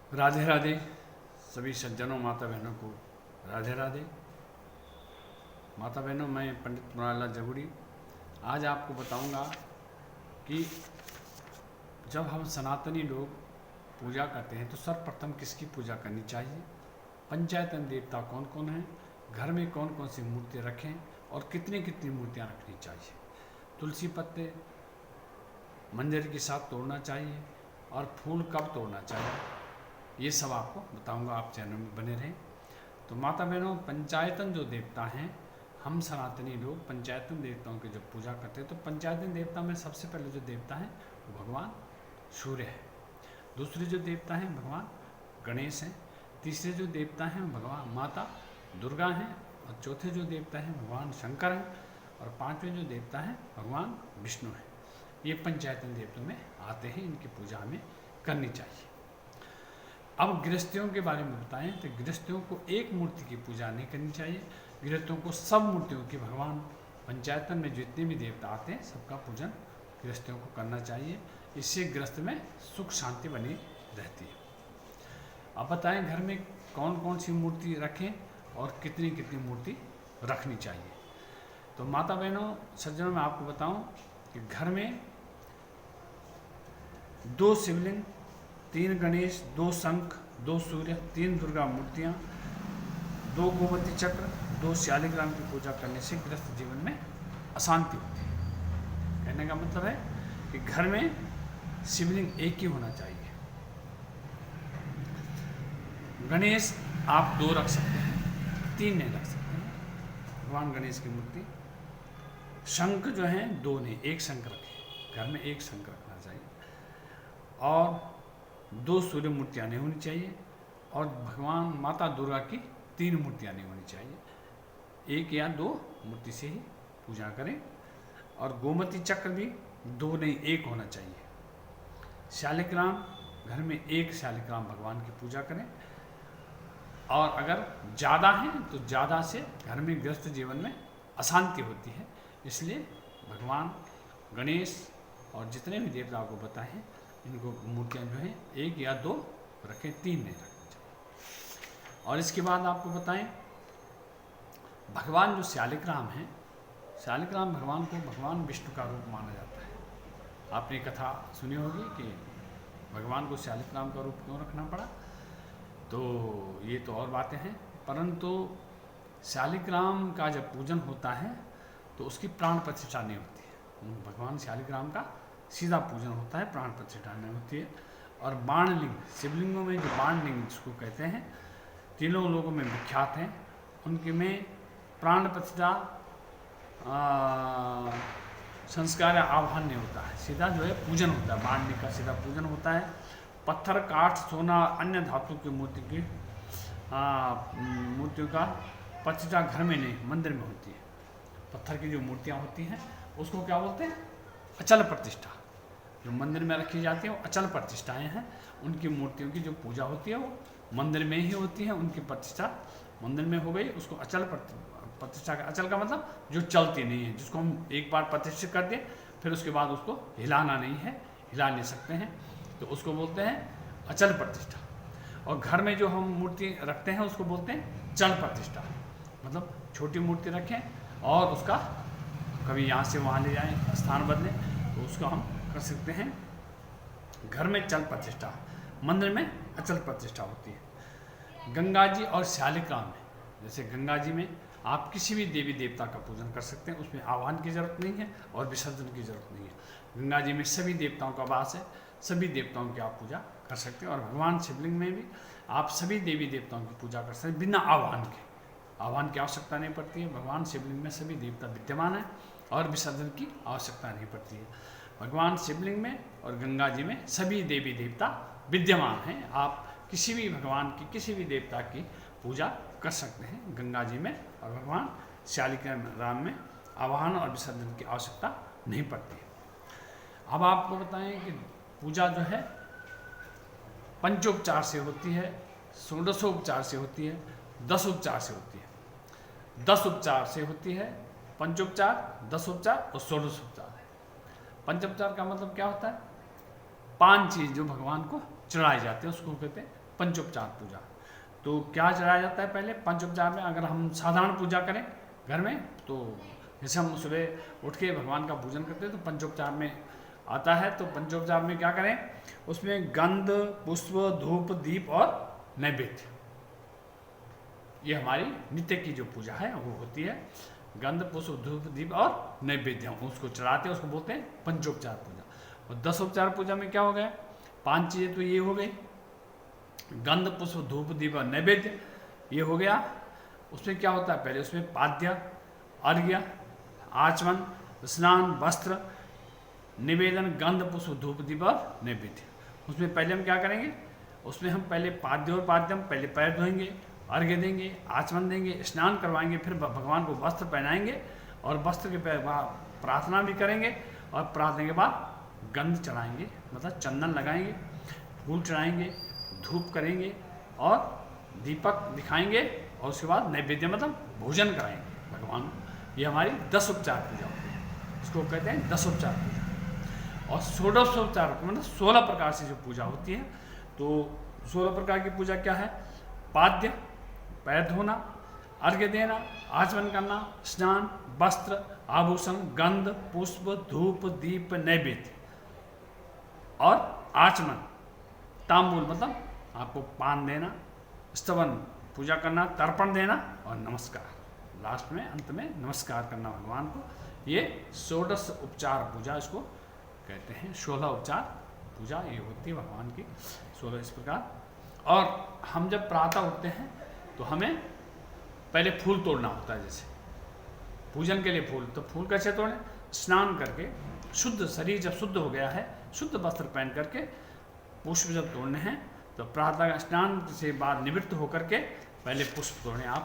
राधे राधे। सभी सज्जनों माता बहनों को राधे राधे। माता बहनों, मैं पंडित मुरारलाल जगुड़ी आज आपको बताऊंगा कि जब हम सनातनी लोग पूजा करते हैं तो सर्वप्रथम किसकी पूजा करनी चाहिए, पंचायतन देवता कौन कौन हैं, घर में कौन कौन सी मूर्ति रखें और कितनी कितनी मूर्तियाँ रखनी चाहिए, तुलसी पत्ते मंदिर के साथ तोड़ना चाहिए और फूल कब तोड़ना चाहिए, ये सब आपको बताऊंगा। आप चैनल में बने रहें। तो माता बहनों, पंचायतन जो देवता हैं, हम सनातनी लोग पंचायतन देवताओं की जब पूजा करते हैं तो पंचायतन देवता में सबसे पहले जो देवता हैं वो भगवान सूर्य है। दूसरे जो देवता हैं भगवान गणेश हैं। तीसरे जो देवता हैं भगवान माता दुर्गा हैं। और चौथे जो देवता हैं भगवान शंकर हैं। और पांचवें जो देवता हैं भगवान विष्णु हैं। ये पंचायतन देवताओं में आते हैं, इनकी पूजा हमें करनी चाहिए। अब गृहस्थियों के बारे में बताएं तो गृहस्थियों को एक मूर्ति की पूजा नहीं करनी चाहिए। गृहस्थियों को सब मूर्तियों की, भगवान पंचायतन में जितने भी देवता आते हैं सबका पूजन गृहस्थियों को करना चाहिए। इससे गृहस्थ में सुख शांति बनी रहती है। अब बताएं घर में कौन कौन सी मूर्ति रखें और कितनी कितनी मूर्ति रखनी चाहिए। तो माता बहनों सज्जनों, मैं आपको बताऊं कि घर में 2 शिवलिंग, 3 गणेश, 2 शंख, 2 सूर्य, 3 दुर्गा मूर्तियाँ, 2 गोमती चक्र, 2 शालिग्राम की पूजा करने से गृहस्थ जीवन में अशांति होती है। कहने का मतलब है कि घर में शिवलिंग एक ही होना चाहिए। गणेश आप 2 रख सकते हैं, 3 नहीं रख सकते हैं, भगवान गणेश की मूर्ति। शंख जो है 2 नहीं, 1 शंख रखें, घर में 1 शंख रखना चाहिए। और 2 सूर्य मूर्तियाँ नहीं होनी चाहिए। और भगवान माता दुर्गा की 3 मूर्तियाँ नहीं होनी चाहिए। 1 या 2 मूर्ति से ही पूजा करें। और गोमती चक्र भी 2 नहीं, 1 होना चाहिए। शालिग्राम घर में 1 शालिग्राम भगवान की पूजा करें। और अगर ज़्यादा हैं तो ज़्यादा से घर में गृहस्थ जीवन में अशांति होती है। इसलिए भगवान गणेश और जितने भी देवताओं को बताए हैं इनको मूर्तियाँ जो हैं 1 या 2 रखें, 3 नहीं रखनी चाहिए। और इसके बाद आपको बताएं, भगवान जो शालिग्राम हैं, शालिग्राम भगवान को भगवान विष्णु का रूप माना जाता है। आपने कथा सुनी होगी कि भगवान को शालिग्राम का रूप क्यों रखना पड़ा। तो ये तो और बातें हैं, परंतु शालिग्राम का जब पूजन होता है तो उसकी प्राण प्रतिष्ठा नहीं होती है। भगवान शालिग्राम का सीधा पूजन होता है, प्राण प्रतिष्ठा नहीं होती है। और बाणलिंग, शिवलिंगों में जो बाणलिंग जिसको कहते हैं, तीनों लोगों में विख्यात हैं, उनके में प्राण प्रतिष्ठा संस्कार या आह्वान नहीं होता है, सीधा जो है पूजन होता है। बाणलिंग का सीधा पूजन होता है। पत्थर, काठ, सोना, अन्य धातु की मूर्ति की मूर्तियों का प्रतिष्ठा घर में नहीं, मंदिर में होती है। पत्थर की जो मूर्तियाँ होती हैं उसको क्या बोलते हैं, अचल प्रतिष्ठा। जो मंदिर में रखी जाती है वो अचल प्रतिष्ठाएं हैं। उनकी मूर्तियों की जो पूजा होती है वो मंदिर में ही होती है। उनकी प्रतिष्ठा मंदिर में हो गई, उसको अचल प्रतिष्ठा का, अचल का मतलब जो चलती नहीं है, जिसको हम एक बार प्रतिष्ठित कर दें फिर उसके बाद उसको हिलाना नहीं है, हिला नहीं सकते हैं, तो उसको बोलते हैं अचल प्रतिष्ठा। और घर में जो हम मूर्ति रखते हैं उसको बोलते हैं चल प्रतिष्ठा। मतलब छोटी मूर्ति रखें और उसका कभी यहाँ से वहाँ ले जाएं, स्थान बदलें, तो उसको हम कर सकते हैं। घर में चल प्रतिष्ठा, मंदिर में अचल प्रतिष्ठा होती है। गंगा जी और शालिग्राम में, जैसे गंगा जी में आप किसी भी देवी देवता का पूजन कर सकते हैं, उसमें आह्वान की जरूरत नहीं है और विसर्जन की जरूरत नहीं है। गंगा जी में सभी देवताओं का वास है, सभी देवताओं की आप पूजा कर सकते हैं। और भगवान शिवलिंग में भी आप सभी देवी देवताओं की पूजा कर सकते हैं बिना आह्वान के। आह्वान की आवश्यकता नहीं पड़ती है। भगवान शिवलिंग में सभी देवता विद्यमान हैं और विसर्जन की आवश्यकता नहीं पड़ती है। भगवान शिवलिंग में और गंगा जी में सभी देवी देवता विद्यमान हैं। आप किसी भी भगवान की, किसी भी देवता की पूजा कर सकते हैं गंगा जी में। और भगवान शालिग्राम में आवाहन और विसर्जन की आवश्यकता नहीं पड़ती है। अब आपको बताएं कि पूजा जो है पंचोपचार से होती है, षोडशोपचार से होती है, 10 उपचार से होती है। 10 उपचार से होती है, पंचोपचार, 10 उपचार और 16 उपचार है। पंचोपचार का मतलब क्या होता है, 5 चीज़ जो भगवान को चढ़ाई जाते हैं उसको कहते हैं पंचोपचार पूजा। तो क्या चढ़ाया जाता है पहले पंचोपचार में? अगर हम साधारण पूजा करें घर में, तो जैसे हम सुबह उठ के भगवान का पूजन करते हैं तो पंचोपचार में आता है। तो पंचोपचार में क्या करें? उसमें गंध, पुष्प, धूप, दीप और नैवेद्य, ये हमारी नित्य की जो पूजा है वो होती है। गंध, पुष्प, धूप, दीप और नैवेद्य हम उसको चढ़ाते हैं, उसको बोलते हैं पंचोपचार पूजा। और दसोपचार पूजा में क्या हो गया? 5 चीज़ें तो ये हो गई, गंध, पुष्प, धूप, दीप और नैवेद्य, ये हो गया। उसमें क्या होता है? पहले उसमें पाद्य, अर्घ्य, आचमन, स्नान, वस्त्र, निवेदन, गंध, पुष्प, धूप, दीप और नैवेद्य। उसमें पहले हम क्या करेंगे? उसमें हम पहले पाद्य और पाद्यम, पहले पैर धोएंगे, अर्घ्य देंगे, आचमन देंगे, स्नान करवाएंगे, फिर भगवान को वस्त्र पहनाएंगे और वस्त्र के बाद प्रार्थना भी करेंगे और प्रार्थना के बाद गंध चढ़ाएंगे, मतलब चंदन लगाएंगे, फूल चढ़ाएंगे, धूप करेंगे और दीपक दिखाएंगे और उसके बाद नैवेद्य मतलब भोजन कराएंगे भगवान को। ये हमारी 10 उपचार पूजा होती है, इसको कहते हैं 10 उपचार पूजा। और 16 उपचार मतलब 16 प्रकार से जो पूजा होती है। तो 16 प्रकार की पूजा क्या है? पाद्य, पैर धोना, अर्घ्य देना, आचमन करना, स्नान, वस्त्र, आभूषण, गंध, पुष्प, धूप, दीप, नैवेद्य और आचमन, तांबूल मतलब आपको पान देना, स्तवन पूजा करना, तर्पण देना और नमस्कार, लास्ट में अंत में नमस्कार करना भगवान को। ये 16 उपचार पूजा इसको कहते हैं। 16 उपचार पूजा ये होती है भगवान की, 16 इस प्रकार। और हम जब प्रातः उठते हैं तो हमें पहले फूल तोड़ना होता है, जैसे पूजन के लिए फूल। तो फूल कैसे तोड़ें? स्नान करके शुद्ध शरीर जब शुद्ध हो गया है, शुद्ध वस्त्र पहन करके पुष्प जब तोड़ने हैं तो प्रातः स्नान से बाद निवृत्त होकर के पहले पुष्प तोड़ें आप